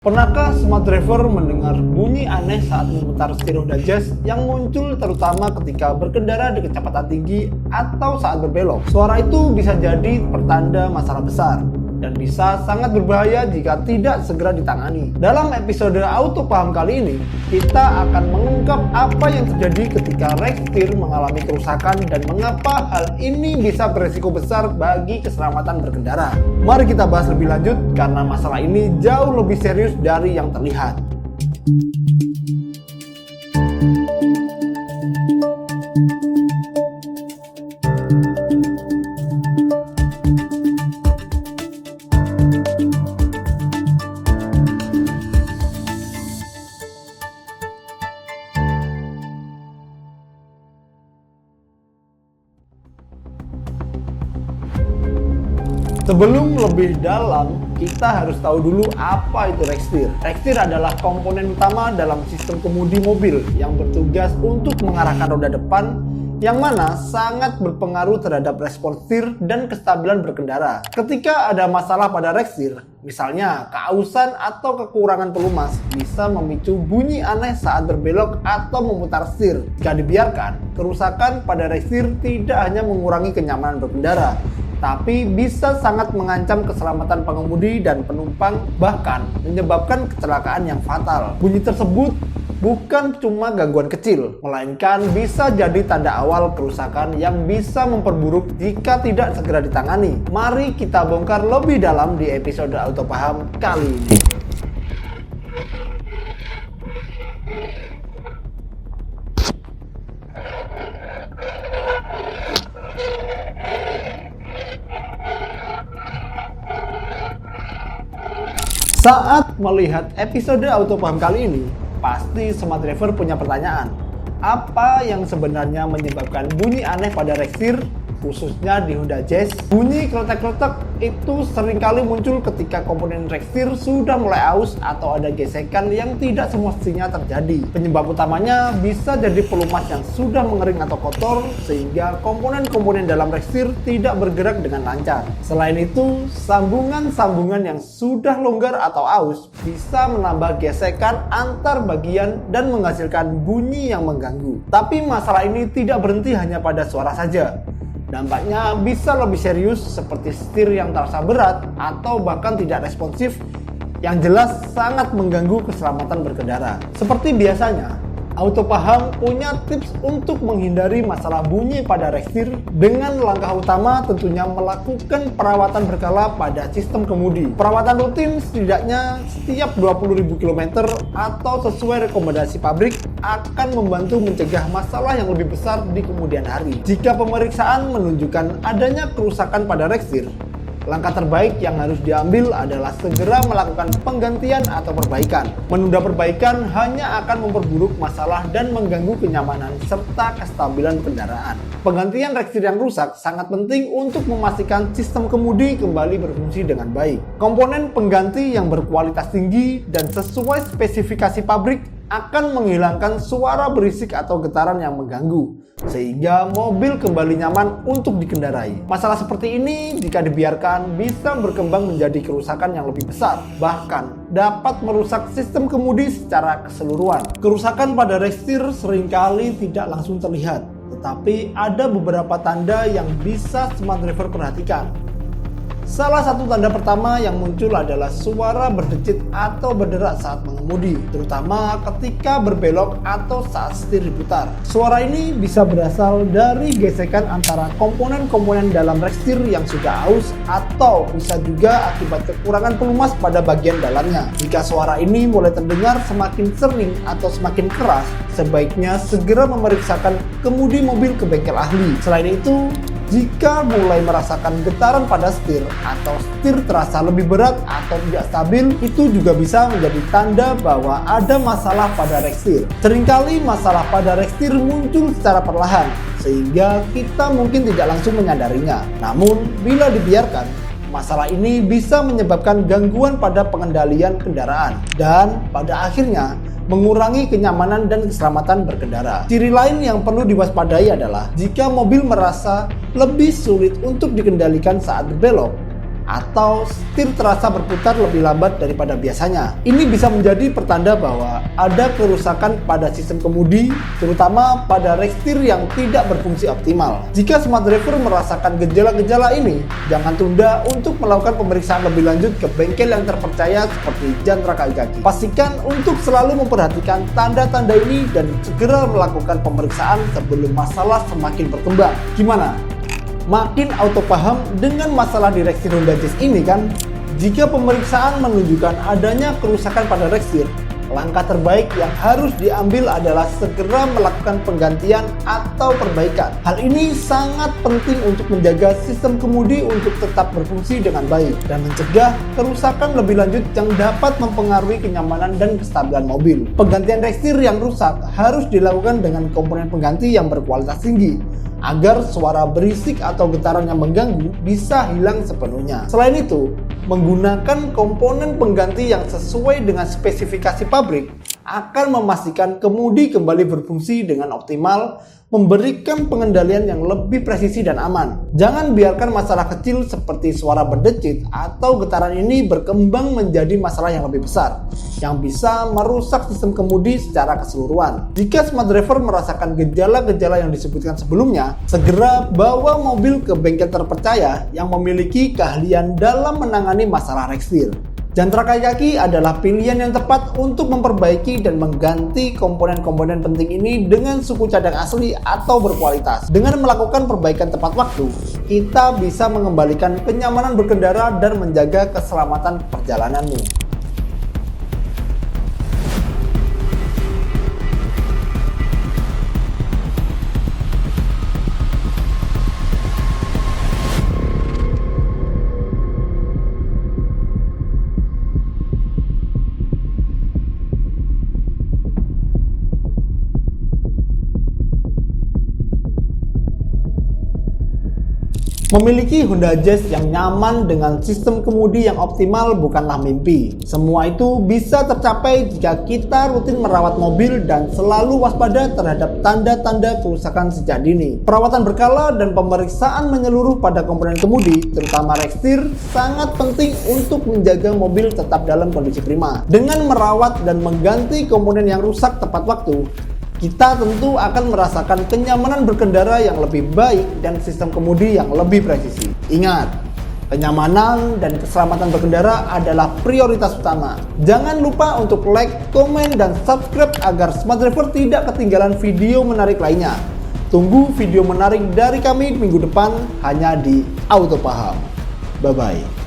Pernahkah smart driver mendengar bunyi aneh saat memutar setir Honda Jazz yang muncul terutama ketika berkendara di kecepatan tinggi atau saat berbelok? Suara itu bisa jadi pertanda masalah besar dan bisa sangat berbahaya jika tidak segera ditangani. Dalam episode Auto Paham kali ini, kita akan mengungkap apa yang terjadi ketika rek setir mengalami kerusakan dan mengapa hal ini bisa beresiko besar bagi keselamatan berkendara. Mari kita bahas lebih lanjut karena masalah ini jauh lebih serius dari yang terlihat. Sebelum lebih dalam, kita harus tahu dulu apa itu rek setir. Rek setir adalah komponen utama dalam sistem kemudi mobil yang bertugas untuk mengarahkan roda depan, yang mana sangat berpengaruh terhadap respons setir dan kestabilan berkendara. Ketika ada masalah pada rek setir, misalnya keausan atau kekurangan pelumas, bisa memicu bunyi aneh saat berbelok atau memutar setir. Jika dibiarkan, kerusakan pada rek setir tidak hanya mengurangi kenyamanan berkendara, tapi bisa sangat mengancam keselamatan pengemudi dan penumpang, bahkan menyebabkan kecelakaan yang fatal. Bunyi tersebut bukan cuma gangguan kecil, melainkan bisa jadi tanda awal kerusakan yang bisa memperburuk jika tidak segera ditangani. Mari kita bongkar lebih dalam di episode Auto Paham kali ini. Saat melihat episode Auto Paham kali ini, pasti smart driver punya pertanyaan. Apa yang sebenarnya menyebabkan bunyi aneh pada rek setir, khususnya di Honda Jazz? Bunyi kletek-kletek itu seringkali muncul ketika komponen rek setir sudah mulai aus atau ada gesekan yang tidak semestinya terjadi. Penyebab utamanya bisa jadi pelumas yang sudah mengering atau kotor, sehingga komponen-komponen dalam rek setir tidak bergerak dengan lancar. Selain itu, sambungan-sambungan yang sudah longgar atau aus bisa menambah gesekan antar bagian dan menghasilkan bunyi yang mengganggu. Tapi masalah ini tidak berhenti hanya pada suara saja. Dampaknya bisa lebih serius seperti setir yang terasa berat atau bahkan tidak responsif, yang jelas sangat mengganggu keselamatan berkendara. Seperti biasanya, Auto Paham punya tips untuk menghindari masalah bunyi pada rek setir dengan langkah utama tentunya melakukan perawatan berkala pada sistem kemudi. Perawatan rutin setidaknya setiap 20.000 km atau sesuai rekomendasi pabrik akan membantu mencegah masalah yang lebih besar di kemudian hari. Jika pemeriksaan menunjukkan adanya kerusakan pada rek setir, langkah terbaik yang harus diambil adalah segera melakukan penggantian atau perbaikan. Menunda perbaikan hanya akan memperburuk masalah dan mengganggu kenyamanan serta kestabilan kendaraan. Penggantian rek setir yang rusak sangat penting untuk memastikan sistem kemudi kembali berfungsi dengan baik. Komponen pengganti yang berkualitas tinggi dan sesuai spesifikasi pabrik akan menghilangkan suara berisik atau getaran yang mengganggu, sehingga mobil kembali nyaman untuk dikendarai. Masalah seperti ini jika dibiarkan bisa berkembang menjadi kerusakan yang lebih besar, bahkan dapat merusak sistem kemudi secara keseluruhan. Kerusakan pada rek setir seringkali tidak langsung terlihat, tetapi ada beberapa tanda yang bisa smart driver perhatikan. Salah satu tanda pertama yang muncul adalah suara berdecit atau berderak saat mengemudi, terutama ketika berbelok atau saat setir diputar. Suara ini bisa berasal dari gesekan antara komponen-komponen dalam rek setir yang sudah aus, atau bisa juga akibat kekurangan pelumas pada bagian dalamnya. Jika suara ini mulai terdengar semakin sering atau semakin keras, sebaiknya segera memeriksakan kemudi mobil ke bengkel ahli. Selain itu, jika mulai merasakan getaran pada setir atau setir terasa lebih berat atau tidak stabil, itu juga bisa menjadi tanda bahwa ada masalah pada rek setir. Seringkali masalah pada rek setir muncul secara perlahan, sehingga kita mungkin tidak langsung menyadarinya. Namun, bila dibiarkan, masalah ini bisa menyebabkan gangguan pada pengendalian kendaraan dan pada akhirnya mengurangi kenyamanan dan keselamatan berkendara. Ciri lain yang perlu diwaspadai adalah jika mobil merasa lebih sulit untuk dikendalikan saat berbelok, atau setir terasa berputar lebih lambat daripada biasanya. Ini bisa menjadi pertanda bahwa ada kerusakan pada sistem kemudi, terutama pada rek setir yang tidak berfungsi optimal. Jika smart driver merasakan gejala-gejala ini, jangan tunda untuk melakukan pemeriksaan lebih lanjut ke bengkel yang terpercaya seperti Jantra Kayu Kaki. Pastikan untuk selalu memperhatikan tanda-tanda ini dan segera melakukan pemeriksaan sebelum masalah semakin berkembang. Gimana? Makin auto paham dengan masalah di rek setir Honda Jazz ini kan? Jika pemeriksaan menunjukkan adanya kerusakan pada rek setir, langkah terbaik yang harus diambil adalah segera melakukan penggantian atau perbaikan. Hal ini sangat penting untuk menjaga sistem kemudi untuk tetap berfungsi dengan baik dan mencegah kerusakan lebih lanjut yang dapat mempengaruhi kenyamanan dan kestabilan mobil. Penggantian rek setir yang rusak harus dilakukan dengan komponen pengganti yang berkualitas tinggi, agar suara berisik atau getaran yang mengganggu bisa hilang sepenuhnya. Selain itu, menggunakan komponen pengganti yang sesuai dengan spesifikasi pabrik akan memastikan kemudi kembali berfungsi dengan optimal, memberikan pengendalian yang lebih presisi dan aman. Jangan biarkan masalah kecil seperti suara berdecit atau getaran ini berkembang menjadi masalah yang lebih besar, yang bisa merusak sistem kemudi secara keseluruhan. Jika smart driver merasakan gejala-gejala yang disebutkan sebelumnya, segera bawa mobil ke bengkel terpercaya yang memiliki keahlian dalam menangani masalah rek setir. Jantra Kayu Kaki adalah pilihan yang tepat untuk memperbaiki dan mengganti komponen-komponen penting ini dengan suku cadang asli atau berkualitas. Dengan melakukan perbaikan tepat waktu, kita bisa mengembalikan kenyamanan berkendara dan menjaga keselamatan perjalananmu. Memiliki Honda Jazz yang nyaman dengan sistem kemudi yang optimal bukanlah mimpi. Semua itu bisa tercapai jika kita rutin merawat mobil dan selalu waspada terhadap tanda-tanda kerusakan sejak dini. Perawatan berkala dan pemeriksaan menyeluruh pada komponen kemudi, terutama rek setir, sangat penting untuk menjaga mobil tetap dalam kondisi prima. Dengan merawat dan mengganti komponen yang rusak tepat waktu, kita tentu akan merasakan kenyamanan berkendara yang lebih baik dan sistem kemudi yang lebih presisi. Ingat, kenyamanan dan keselamatan berkendara adalah prioritas utama. Jangan lupa untuk like, komen, dan subscribe agar smart driver tidak ketinggalan video menarik lainnya. Tunggu video menarik dari kami minggu depan hanya di Auto Paham. Bye-bye.